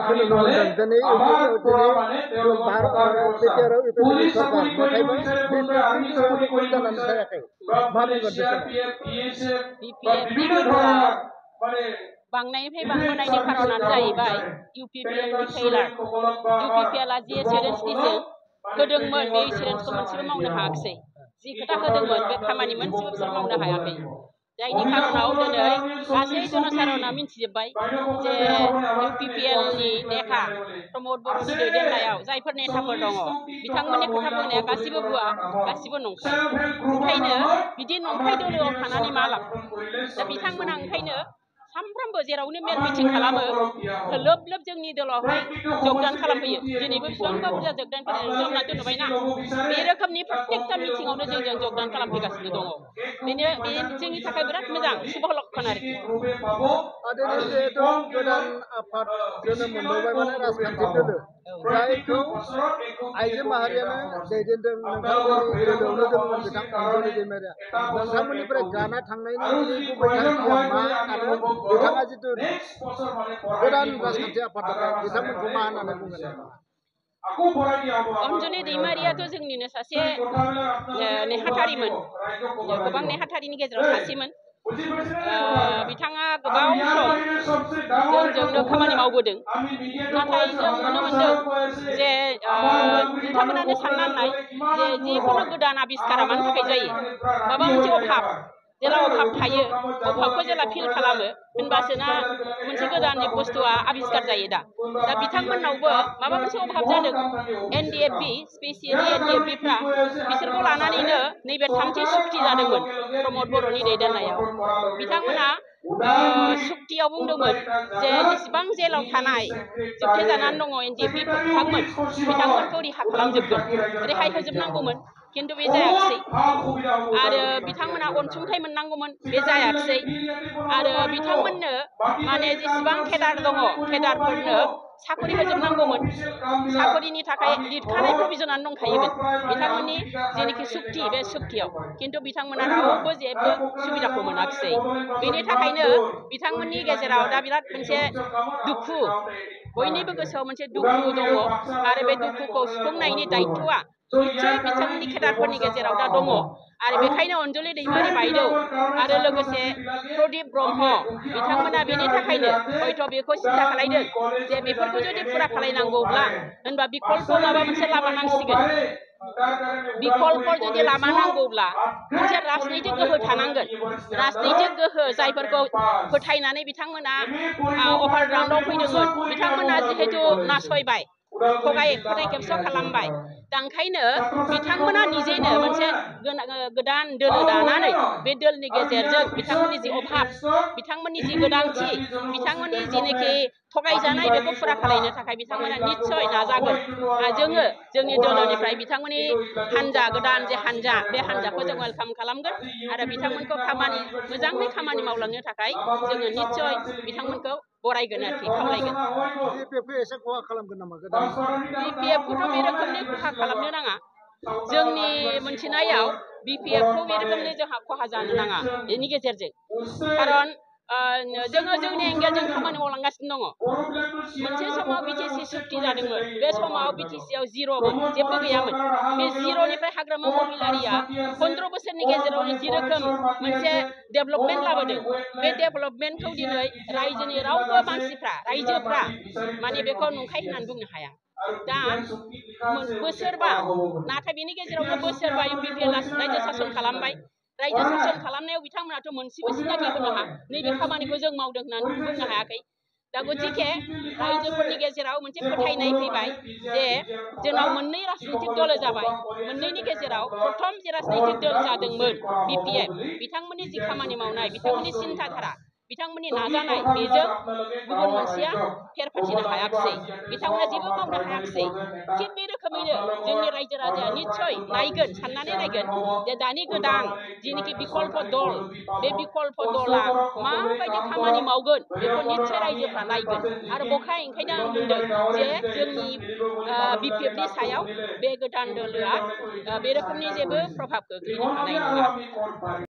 नुनो मोनदों दिनै बिटिआरआव इउपिपिएलनि सरकार नाथायबा बिपिएफनि सोमोन्दै खम जानानै थायाखै मा बुंगोन बे समाव बिपिएफनि गोहोआ बांनायनिफ्राय बांबोनायनि खारनानो जाहैबाय इउपिपिएलनि फेइलार इउपिपिएलआ जि एसुरेन्सनिजों होदोंमोन बे एसुरेन्सखौ मोनसेबो मावनो हायाखिसै जि खोथा होदोंमोन बे खामानि मोनसेबो बिसोर मावनो हायाखै जायनि खारनाव दिनै गासै जनसाधारना मिन्थिजोब्बाय जे इउपिपिएलनि नेता प्रमद बर'नि दैदेननायाव जायफोर नेताफोर दङ बिथांमोननि खोथा बुंनाया गासिबो भुवा गासिबो नंखाय ओंखायनो बिदि नंखाय दोलोआव थानानै मा लाब दा बिथांमोना ओंखायनो सामफ्रामबो जेरावनो मेल मिटिं खालामो लोब लोब जोंनि दलावहाय जगदान खालामफैयो दिनैबो बेसेबांबा बुरजा जगदान खालामनानै नुबायना बे रोखोमनि प्रत्येकटा मिटिङावनो जोंजों जगदान खालामफैगासिनो दङ बे जोंनि थाखाय बिराद मोजां शुभ लक्षण आरोखि दिनै जिहेतु गोदान आफाद जोनोम मोनबावबाय माने राजखान्थि दोलो जायखौ आइजो माहारियानो दैदेनदों नोंथांमोननि दोलोआवनो दंमोन बिथां अनजलि दैमारिया नोंथांमोननिफ्राय गाना थांनायनि गुबै थांखिया मा आरो बिथाङा जिथु गोदान राजखान्थि आफादनिफ्राय बिथांमोनखौ मा होननानै बुंगोन अनजलि दैमारियाथ' जोंनिनो सासे नेहाथारिमोन गोबां नेहाथारिनि गेजेराव सासेमोन बिथाङा गोबाव सम जोंजोंनो खामानि मावबोदों नाथाय जों नुनो मोनदों जे नोंथांमोनानो सानना नाय जे जिखुनु गोदान आबिस्कारा मानि थाखाय जायो माबा मोनसे अभाब जेला अभाब थायो अभाबखौ जेला फिल खालामो होनबासोना मोनसे गोदान बुस्थुआ आबिस्कार जायो दा बिथांमोननावबो माबा मोनसे अभाब जादों एनडिएफबि स्पेसियेलि एनडिएफबिफ्रा बिसोरखौ लानानैनो नैबे थामथि सुक्ति जादोंमोन प्रमद बर'नि दैदेननायाव बिथांमोना सुक्तियाव बुंदोंमोन जे जेसेबां जेलाव थानाय जोबथेजानानै दङ एनडिएफबि बिथांमोनखौ रेहा खालामजोबगोन रेहाय होजोबनांगौमोन खिन्थु बे जायाखिसै आरो बिथांमोना अनसुंथाइ मोननांगौमोन बे जायाखिसै आरो बिथांमोननो माने जेसेबां केडार दङ केडारफोरनो साकरि होजोबनांगौमोन साकरिनि थाखाय लिरखानाय प्रभिजनानो दंखायोमोन बिथांमोननि जेनोखि सुक्ति बे सुक्तियाव खिन्थु बिथांमोना रावबो जेबो सुबिदाखौ मोनाखिसै बेनि थाखायनो बिथांमोननि गेजेराव दा बिराद मोनसे दुखु बयनिबो गोसोआव मोनसे दुखु दङ आरो बे दुखुखौ सुफुंनायनि दायित्वआ निश्चय बिथांमोननि केडारफोरनि गेजेराव दा दङ आरो बेखायनो अनजलि दैमारि बायदौ आरो लोगोसे प्रदीप ब्रह्म बिथांमोना बेनि थाखायनो हयथ' बेखौ सिन्था खालायदों जे बेफोरखौ जुदि फुरा खालायनांगौब्ला होनबा बिकल्प माबा मोनसे लामा नांसिगोन बिकल्प जुदि लामा नांगौब्ला मोनसे राजनैतिक गोहो थानांगोन राजनैतिक गोहो जायफोरखौ फोथायनानै बिथांमोना अभारग्राउन्डआव फैदोंमोन बिथांमोना जिहेतु नासयबाय फोथाय खेबस' खालामबाय दा ओंखायनो बिथांमोना निजेनो मोनसे गोदान दोलो दानानै बे दोलनि गेजेरजों बिथांमोननि जि अभाब बिथांमोननि जि गोनांथि बिथांमोननि जिनोखि थगायजानाय बेखौ फुरा खालायनो थाखाय बिथांमोना निस्सय नाजागोन जोङो जोंनि दोलोनिफ्राय बिथांमोननि हान्जा गोदान जे हान्जा बे हान्जाखौ जों वेलकाम खालामगोन आरो बिथांमोनखौ मोजाङै खामानि मावलांनो थाखाय जोङो निस्सय बिथांमोनखौ बरायगोन आरोखि खावलायगोन बिपिएफखौथ' बे रोखोमनि खहा खालामनो नाङा जोंनि मोनथिनायाव बिपिएफखौ बे रोखोमनि जोंहा खहा जानो नाङा बेनि गेजेरजों खारन जोङो जोंनि एंगेलजों खामानि मावलांगासिनो दङ मोनसे समाव बिटिसि सुक्ति जादोंमोन बे समाव बिटिसिआव जिर'मोन जेबो गैयामोन बे जिर'निफ्राय हाग्रामा महिलारिया 15 बोसोरनि गेजेरावनो जि रोखोम मोनसे डेभेलपमेन्ट लाबोदों बे डेभेलपमेन्टखौ दिनै रायजोनि रावबो मानसिफ्रा रायजोफ्रा माने बेखौ नंखाय होननानै बुंनो हाया दा बोसोरबा नाथाय बेनि गेजेरावनो बोसोरबा इउपिपिएलआ रायजो सासन खालामबाय रायजो सासन खालामनायाव बिथांमोनाथ' मोनसेबो सिनाखि होनो नैबे खामानिखौ जों मावदों होननानै बुंनो हायाखै दा गतिके रायजोफोरनि गेजेराव मोनसे फोथायनाय फैबाय जे जोंनाव मोननै राजनैतिक दल जाबाय मोननैनि गेजेराव प्रथम जे राजनैतिक दल जादोंमोन बिपिएफ बिथांमोननि जि खामानि मावनाय बिथांमोननि सिन्ताधारा बिथांमोननि नाजानाय बेजों गुबुन मोनसेया फेर फाथिनो हायाखिसै बिथांमोना जेबो मावनो हायाखिसै थिग बे रोखोमैनो जोंनि रायजो राजाया निस्सय नायगोन साननानै नायगोन जे दानि गोदान जिनोखि बिकल्प दल बे बिकल्प दला माबायदि खामानि मावगोन बेखौ निस्सय रायजोफ्रा नायगोन आरो ओंखायनो आं बुंदों जे जोंनि बिपिएफनि सायाव बे गोदान दोलोआ बे रोखोमनि जेबो प्रभाब गोग्लैनो हानाय नङा